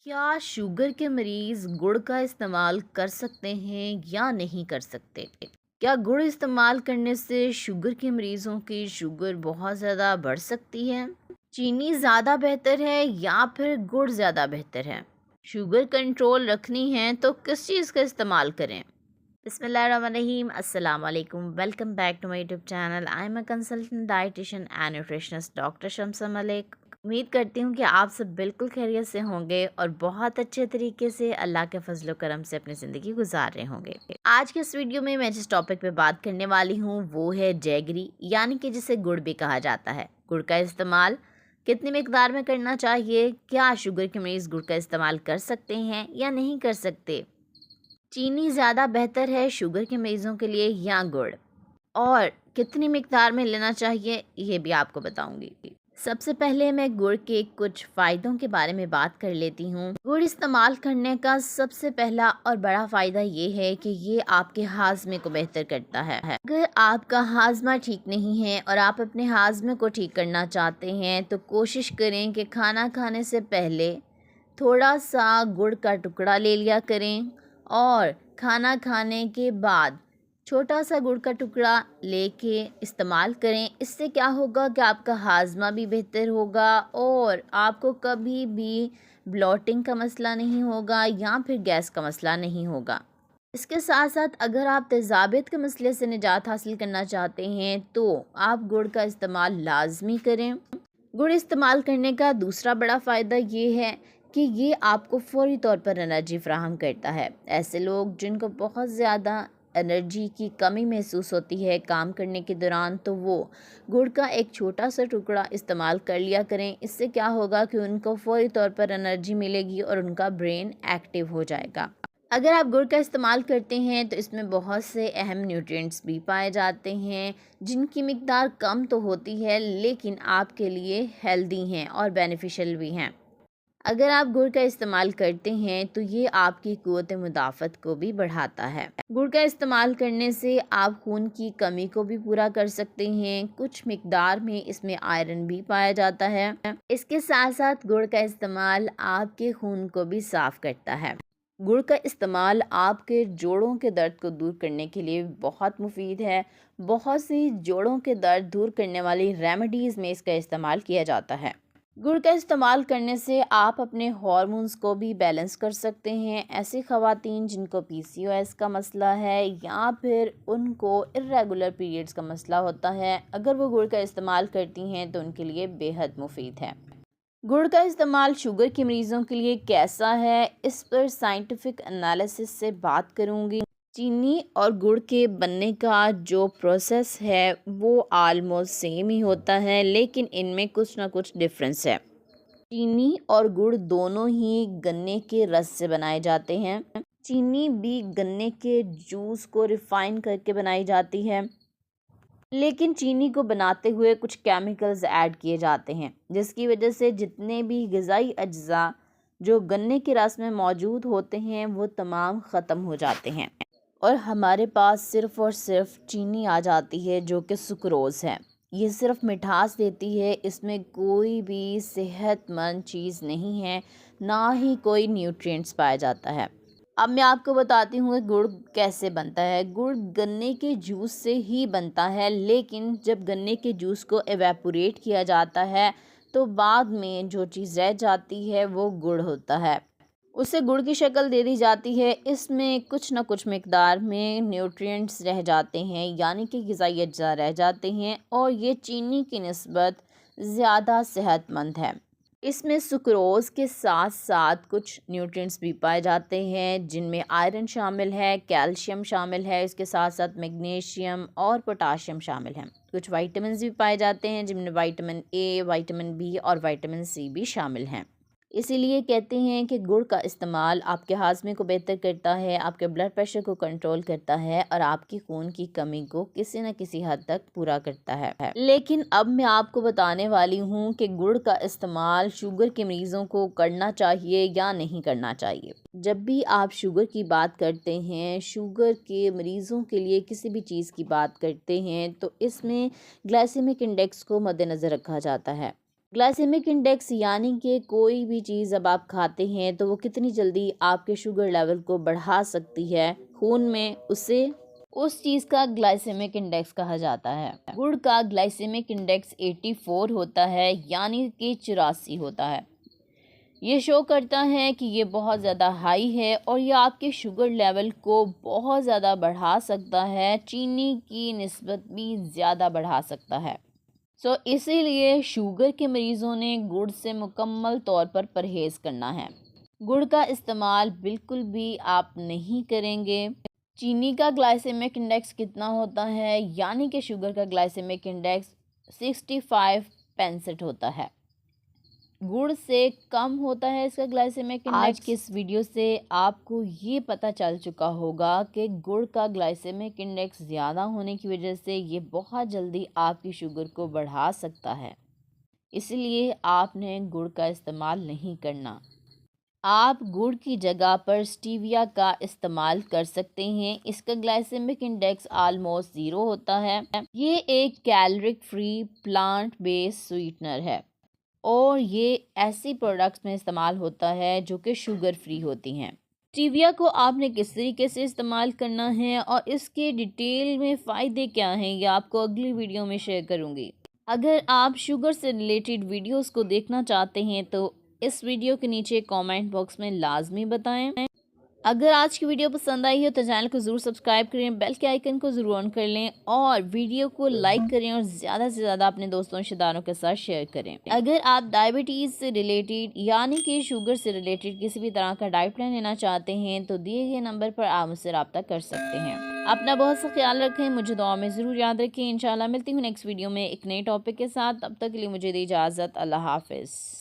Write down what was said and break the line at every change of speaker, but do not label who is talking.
क्या शुगर के मरीज़ गुड़ का इस्तेमाल कर सकते हैं या नहीं कर सकते? क्या गुड़ इस्तेमाल करने से शुगर के मरीज़ों की शुगर बहुत ज़्यादा बढ़ सकती है? चीनी ज़्यादा बेहतर है या फिर गुड़ ज़्यादा बेहतर है? शुगर कंट्रोल रखनी है तो किस चीज़ का इस्तेमाल करें? बिस्मिल्लाहिर्रहमानिर्रहीम, अस्सलाम वालेकुम। Welcome back to my YouTube channel. I am a consultant dietitian and nutritionist doctor Shamsa Malik. उम्मीद करती हूँ कि आप सब बिल्कुल खैरियत से होंगे और बहुत अच्छे तरीके से अल्लाह के फजल करम से अपनी ज़िंदगी गुजार रहे होंगे। आज के इस वीडियो में मैं जिस टॉपिक पे बात करने वाली हूँ वो है जैगरी, यानी कि जिसे गुड़ भी कहा जाता है। गुड़ का इस्तेमाल कितनी मिकदार में करना चाहिए? क्या शुगर के मरीज़ गुड़ का इस्तेमाल कर सकते हैं या नहीं कर सकते? चीनी ज़्यादा बेहतर है शुगर के मरीज़ों के लिए या गुड़? और कितनी मिकदार में लेना चाहिए ये भी आपको बताऊंगी। सबसे पहले मैं गुड़ के कुछ फ़ायदों के बारे में बात कर लेती हूँ। गुड़ इस्तेमाल करने का सबसे पहला और बड़ा फ़ायदा ये है कि ये आपके हाजमे को बेहतर करता है। अगर आपका हाजमा ठीक नहीं है और आप अपने हाजमे को ठीक करना चाहते हैं तो कोशिश करें कि खाना खाने से पहले थोड़ा सा गुड़ का टुकड़ा ले लिया करें और खाना खाने के बाद छोटा सा गुड़ का टुकड़ा लेके इस्तेमाल करें। इससे क्या होगा कि आपका हाजमा भी बेहतर होगा और आपको कभी भी ब्लॉटिंग का मसला नहीं होगा या फिर गैस का मसला नहीं होगा। इसके साथ साथ अगर आप तेज़ाबियत के मसले से निजात हासिल करना चाहते हैं तो आप गुड़ का इस्तेमाल लाजमी करें। गुड़ इस्तेमाल करने का दूसरा बड़ा फ़ायदा ये है कि ये आपको फ़ौरी तौर पर एनर्जी फ़राहम करता है। ऐसे लोग जिनको बहुत ज़्यादा एनर्जी की कमी महसूस होती है काम करने के दौरान, तो वो गुड़ का एक छोटा सा टुकड़ा इस्तेमाल कर लिया करें। इससे क्या होगा कि उनको फ़ौरी तौर पर एनर्जी मिलेगी और उनका ब्रेन एक्टिव हो जाएगा। अगर आप गुड़ का इस्तेमाल करते हैं तो इसमें बहुत से अहम न्यूट्रिएंट्स भी पाए जाते हैं जिनकी मिकदार कम तो होती है लेकिन आपके लिए हेल्दी हैं और बेनिफिशियल भी हैं। अगर आप गुड़ का इस्तेमाल करते हैं तो ये आपकी क़ुव्वत मुदाफ़त को भी बढ़ाता है। गुड़ का इस्तेमाल करने से आप खून की कमी को भी पूरा कर सकते हैं। कुछ मिकदार में इसमें आयरन भी पाया जाता है। इसके साथ साथ गुड़ का इस्तेमाल आपके खून को भी साफ़ करता है। गुड़ का इस्तेमाल आपके जोड़ों के दर्द को दूर करने के लिए बहुत मुफीद है। बहुत सी जोड़ों के दर्द दूर करने वाली रेमेडीज़ में इसका इस्तेमाल किया जाता है। गुड़ का इस्तेमाल करने से आप अपने हार्मोन्स को भी बैलेंस कर सकते हैं। ऐसी ख़वातीन जिनको पीसीओएस का मसला है या फिर उनको इर्रेगुलर पीरियड्स का मसला होता है, अगर वो गुड़ का इस्तेमाल करती हैं तो उनके लिए बेहद मुफीद है। गुड़ का इस्तेमाल शुगर के मरीज़ों के लिए कैसा है, इस पर साइंटिफिक एनालिसिस से बात करूँगी। चीनी और गुड़ के बनने का जो प्रोसेस है वो आलमोस्ट सेम ही होता है, लेकिन इनमें कुछ ना कुछ डिफरेंस है। चीनी और गुड़ दोनों ही गन्ने के रस से बनाए जाते हैं। चीनी भी गन्ने के जूस को रिफ़ाइन करके बनाई जाती है, लेकिन चीनी को बनाते हुए कुछ केमिकल्स ऐड किए जाते हैं जिसकी वजह से जितने भी ग़िज़ाई अज्जा जो गन्ने के रस में मौजूद होते हैं वो तमाम ख़त्म हो जाते हैं और हमारे पास सिर्फ़ और सिर्फ चीनी आ जाती है जो कि सुक्रोज़ है। ये सिर्फ मिठास देती है, इसमें कोई भी सेहतमंद चीज़ नहीं है, ना ही कोई न्यूट्रिएंट्स पाया जाता है। अब मैं आपको बताती हूँ कि गुड़ कैसे बनता है। गुड़ गन्ने के जूस से ही बनता है, लेकिन जब गन्ने के जूस को एवेपोरेट किया जाता है तो बाद में जो चीज़ रह जाती है वो गुड़ होता है। उसे गुड़ की शक्ल दे दी जाती है। इसमें कुछ न कुछ मिकदार में न्यूट्रिएंट्स रह जाते हैं, यानी कि ग़िज़ाई अज्जा रह जाते हैं और ये चीनी की निस्बत ज़्यादा सेहतमंद है। इसमें सुक्रोज़ के साथ साथ कुछ न्यूट्रिएंट्स भी पाए जाते हैं जिनमें आयरन शामिल है, कैल्शियम शामिल है, इसके साथ साथ मैग्नीशियम और पोटाशियम शामिल हैं। कुछ विटामिन्स भी पाए जाते हैं जिनमें विटामिन ए, विटामिन बी और विटामिन सी भी शामिल हैं। इसीलिए कहते हैं कि गुड़ का इस्तेमाल आपके हाजमे को बेहतर करता है, आपके ब्लड प्रेशर को कंट्रोल करता है और आपकी खून की कमी को किसी न किसी हद तक पूरा करता है। लेकिन अब मैं आपको बताने वाली हूँ कि गुड़ का इस्तेमाल शुगर के मरीज़ों को करना चाहिए या नहीं करना चाहिए। जब भी आप शुगर की बात करते हैं, शुगर के मरीज़ों के लिए किसी भी चीज़ की बात करते हैं तो इसमें ग्लाइसेमिक इंडेक्स को मद्देनज़र रखा जाता है। ग्लाइसेमिक इंडेक्स यानी कि कोई भी चीज़ अब आप खाते हैं तो वो कितनी जल्दी आपके शुगर लेवल को बढ़ा सकती है खून में, उस चीज़ का ग्लाइसेमिक इंडेक्स कहा जाता है। गुड़ का ग्लाइसेमिक इंडेक्स 84 होता है यानी कि 84 होता है। ये शो करता है कि ये बहुत ज़्यादा हाई है और ये आपके शुगर लेवल को बहुत ज़्यादा बढ़ा सकता है, चीनी की निस्बत भी ज़्यादा बढ़ा सकता है। इसीलिए शुगर के मरीज़ों ने गुड़ से मुकम्मल तौर पर परहेज़ करना है। गुड़ का इस्तेमाल बिल्कुल भी आप नहीं करेंगे। चीनी का ग्लाइसेमिक इंडेक्स कितना होता है यानी कि शुगर का ग्लाइसेमिक इंडेक्स 65 होता है। गुड़ से कम होता है इसका ग्लाइसेमिक इंडेक्स। आज के इस वीडियो से आपको ये पता चल चुका होगा कि गुड़ का ग्लाइसेमिक इंडेक्स ज़्यादा होने की वजह से ये बहुत जल्दी आपकी शुगर को बढ़ा सकता है, इसलिए आपने गुड़ का इस्तेमाल नहीं करना। आप गुड़ की जगह पर स्टीविया का इस्तेमाल कर सकते हैं। इसका ग्लाइसेमिक इंडेक्स ऑलमोस्ट 0 होता है। ये एक caloric free plant based sweetener है और ये ऐसी प्रोडक्ट्स में इस्तेमाल होता है जो कि शुगर फ्री होती हैं। स्टीविया को आपने किस तरीके से इस्तेमाल करना है और इसके डिटेल में फ़ायदे क्या हैं ये आपको अगली वीडियो में शेयर करूँगी। अगर आप शुगर से रिलेटेड वीडियोस को देखना चाहते हैं तो इस वीडियो के नीचे कमेंट बॉक्स में लाजमी बताएं। अगर आज की वीडियो पसंद आई हो तो चैनल को ज़रूर सब्सक्राइब करें, बेल के आइकन को ज़रूर ऑन कर लें और वीडियो को लाइक करें और ज़्यादा से ज़्यादा अपने दोस्तों रिश्तेदारों के साथ शेयर करें। अगर आप डायबिटीज़ से रिलेटेड यानी कि शुगर से रिलेटेड किसी भी तरह का डाइट प्लान लेना चाहते हैं तो दिए गए नंबर पर आप मुझसे रब्ता कर सकते हैं। अपना बहुत सा ख्याल रखें, मुझे दुआ में ज़रूर याद रखें। इंशाल्लाह मिलती हूँ नेक्स्ट वीडियो में एक नए टॉपिक के साथ। तब तक के लिए मुझे दी इजाज़त। अल्लाह हाफ़िज़।